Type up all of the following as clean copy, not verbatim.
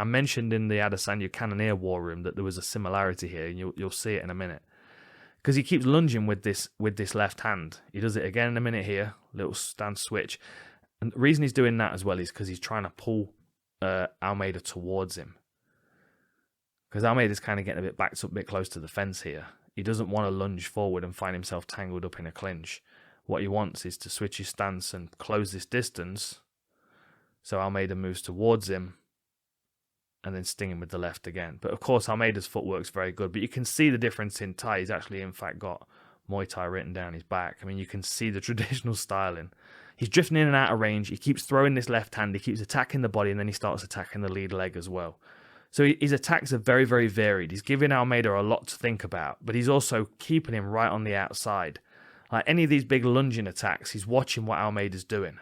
I mentioned in the Adesanya Cannonier War Room that there was a similarity here, and you'll see it in a minute. Because he keeps lunging with this left hand. He does it again in a minute here, little stand switch. And the reason he's doing that as well is because he's trying to pull Almeida towards him. Because Almeida's kind of getting a bit backed up, a bit close to the fence here. He doesn't want to lunge forward and find himself tangled up in a clinch. What he wants is to switch his stance and close this distance so Almeida moves towards him and then sting him with the left again. But of course, Almeida's footwork's very good. But you can see the difference in Thai. He's actually, in fact, got Muay Thai written down his back. I mean, you can see the traditional styling. He's drifting in and out of range. He keeps throwing this left hand. He keeps attacking the body, and then he starts attacking the lead leg as well. So his attacks are very, very varied. He's giving Almeida a lot to think about, but he's also keeping him right on the outside. Like any of these big lunging attacks, he's watching what Almeida's doing.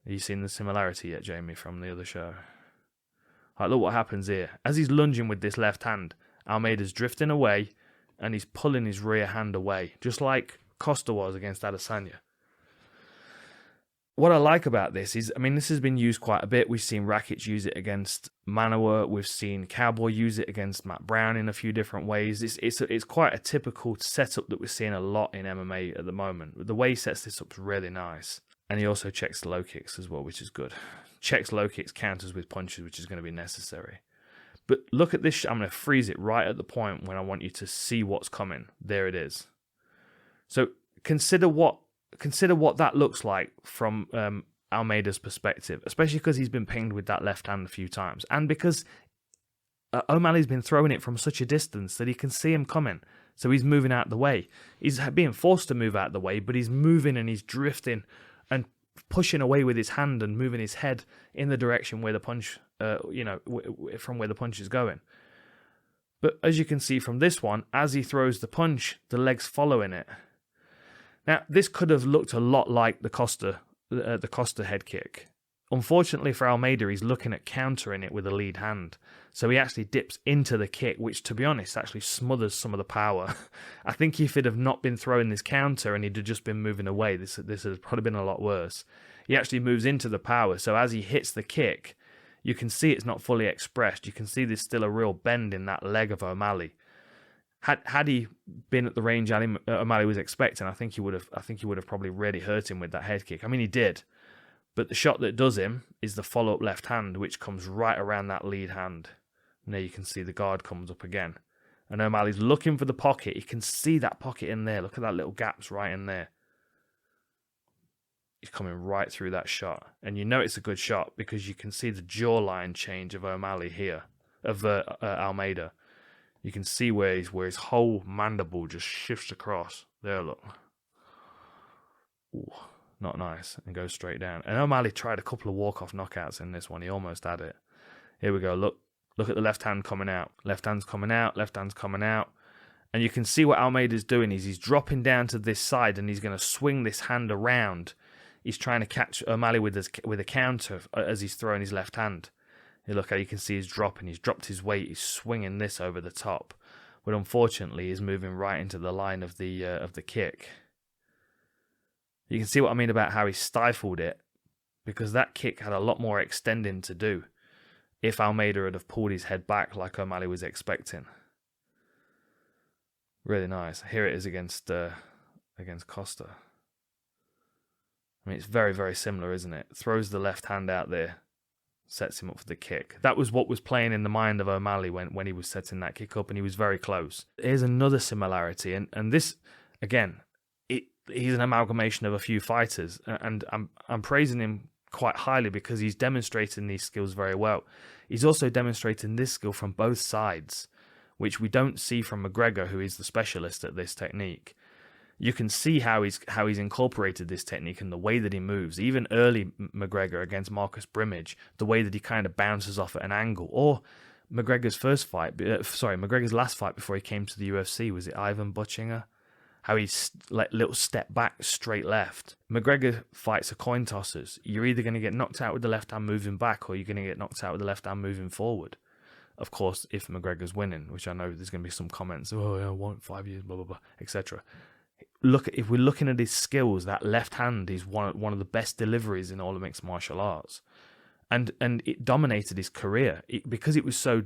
Have you seen the similarity yet, Jamie, from the other show? Like, look what happens here. As he's lunging with this left hand, Almeida's drifting away and he's pulling his rear hand away, just like Costa was against Adesanya. What I like about this is, I mean, this has been used quite a bit. We've seen Rakic use it against Manoa. We've seen Cowboy use it against Matt Brown in a few different ways. It's quite a typical setup that we're seeing a lot in MMA at the moment. The way he sets this up is really nice. And he also checks the low kicks as well, which is good. Checks low kicks, counters with punches, which is going to be necessary. But look at this. I'm going to freeze it right at the point when I want you to see what's coming. There it is. So consider what that looks like from Almeida's perspective, especially because he's been pinged with that left hand a few times. And because O'Malley's been throwing it from such a distance that he can see him coming. So he's moving out the way. He's being forced to move out the way, but he's moving and he's drifting and pushing away with his hand and moving his head in the direction where the punch, from where the punch is going. But as you can see from this one, as he throws the punch, the leg's following it. Now, this could have looked a lot like the Costa head kick. Unfortunately for Almeida, he's looking at countering it with a lead hand. So he actually dips into the kick, which, to be honest, actually smothers some of the power. I think if he'd have not been throwing this counter and he'd have just been moving away, this would probably been a lot worse. He actually moves into the power, so as he hits the kick, you can see it's not fully expressed. You can see there's still a real bend in that leg of O'Malley. Had he been at the range O'Malley was expecting, I think he would have probably really hurt him with that head kick. I mean, he did. But the shot that does him is the follow-up left hand, which comes right around that lead hand. And there you can see the guard comes up again. And O'Malley's looking for the pocket. You can see that pocket in there. Look at that little gaps right in there. He's coming right through that shot. And you know it's a good shot because you can see the jawline change of O'Malley here, of Almeida. You can see where his whole mandible just shifts across. There, look. Ooh. Not nice, and goes straight down. And O'Malley tried a couple of walk-off knockouts in this one. He almost had it. Here we go. Look at the left hand coming out. Left hand's coming out. Left hand's coming out. And you can see what Almeida's doing is he's dropping down to this side, and he's going to swing this hand around. He's trying to catch O'Malley with a counter as he's throwing his left hand. Here, look how you can see he's dropping. He's dropped his weight. He's swinging this over the top. But unfortunately, he's moving right into the line of the kick. You can see what I mean about how he stifled it, because that kick had a lot more extending to do if Almeida had have pulled his head back like O'Malley was expecting. Really nice. Here it is against Costa. I mean, it's very, very similar, isn't it? Throws the left hand out there, sets him up for the kick. That was what was playing in the mind of O'Malley when he was setting that kick up, and he was very close. Here's another similarity, and this, again, he's an amalgamation of a few fighters, and I'm praising him quite highly because he's demonstrating these skills very well. He's also demonstrating this skill from both sides, which we don't see from McGregor, who is the specialist at this technique. You can see how he's incorporated this technique and the way that he moves. Even early McGregor against Marcus Brimage, the way that he kind of bounces off at an angle. Or McGregor's last fight before he came to the UFC, was it Ivan Butchinger? How he's like little step back, straight left. McGregor fights are coin tossers. You're either going to get knocked out with the left hand moving back, or you're going to get knocked out with the left hand moving forward. Of course, if McGregor's winning, which I know there's going to be some comments, oh yeah, I want 5 years, blah blah blah, etc. If we're looking at his skills, that left hand is one of the best deliveries in all of mixed martial arts. and it dominated his career because it was so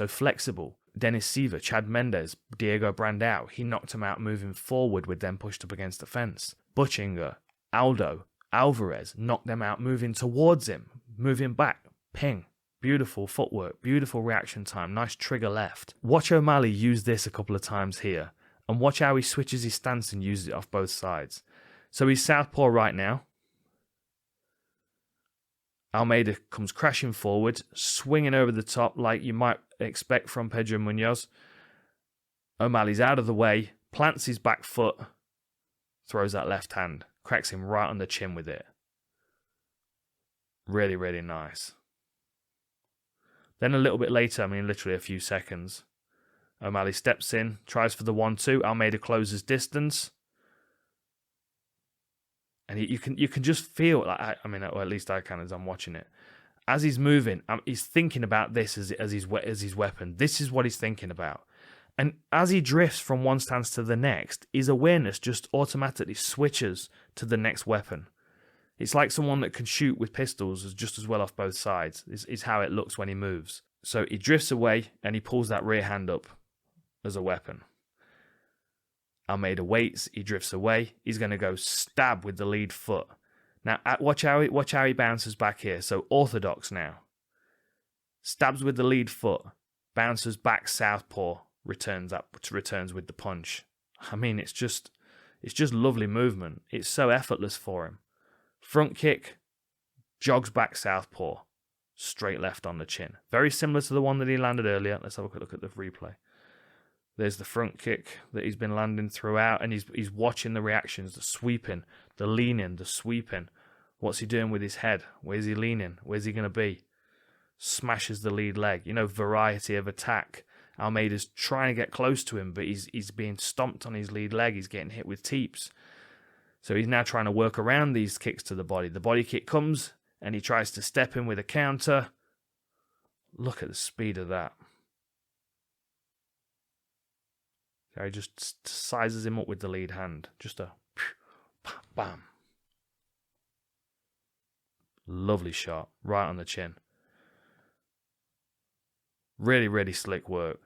flexible. Dennis Siver, Chad Mendes, Diego Brandao, he knocked him out moving forward with them pushed up against the fence. Butchinger, Aldo, Alvarez knocked them out moving towards him, moving back, ping. Beautiful footwork, beautiful reaction time, nice trigger left. Watch O'Malley use this a couple of times here, and watch how he switches his stance and uses it off both sides. So he's southpaw right now. Almeida comes crashing forward, swinging over the top like you might expect from Pedro Munoz. O'Malley's out of the way, plants his back foot, throws that left hand, cracks him right on the chin with it. Really, really nice. Then a little bit later, I mean literally a few seconds, O'Malley steps in, tries for the 1-2. Almeida closes distance. And you can just feel, like, I mean, or at least I can as I'm watching it. As he's moving, he's thinking about this as his weapon. This is what he's thinking about. And as he drifts from one stance to the next, his awareness just automatically switches to the next weapon. It's like someone that can shoot with pistols just as well off both sides, is how it looks when he moves. So he drifts away and he pulls that rear hand up as a weapon. Almeida waits, he drifts away, he's going to go stab with the lead foot. Now, watch how he bounces back here. So orthodox now. Stabs with the lead foot, bounces back southpaw, returns with the punch. I mean, it's just lovely movement. It's so effortless for him. Front kick, jogs back southpaw, straight left on the chin. Very similar to the one that he landed earlier. Let's have a quick look at the replay. There's the front kick that he's been landing throughout, and he's watching the reactions, the sweeping, the leaning, the sweeping. What's he doing with his head? Where's he leaning? Where's he going to be? Smashes the lead leg. Variety of attack. Almeida's trying to get close to him, but he's being stomped on his lead leg. He's getting hit with teeps. So he's now trying to work around these kicks to the body. The body kick comes, and he tries to step in with a counter. Look at the speed of that. He just sizes him up with the lead hand. Just a bam. Lovely shot. Right on the chin. Really, really slick work.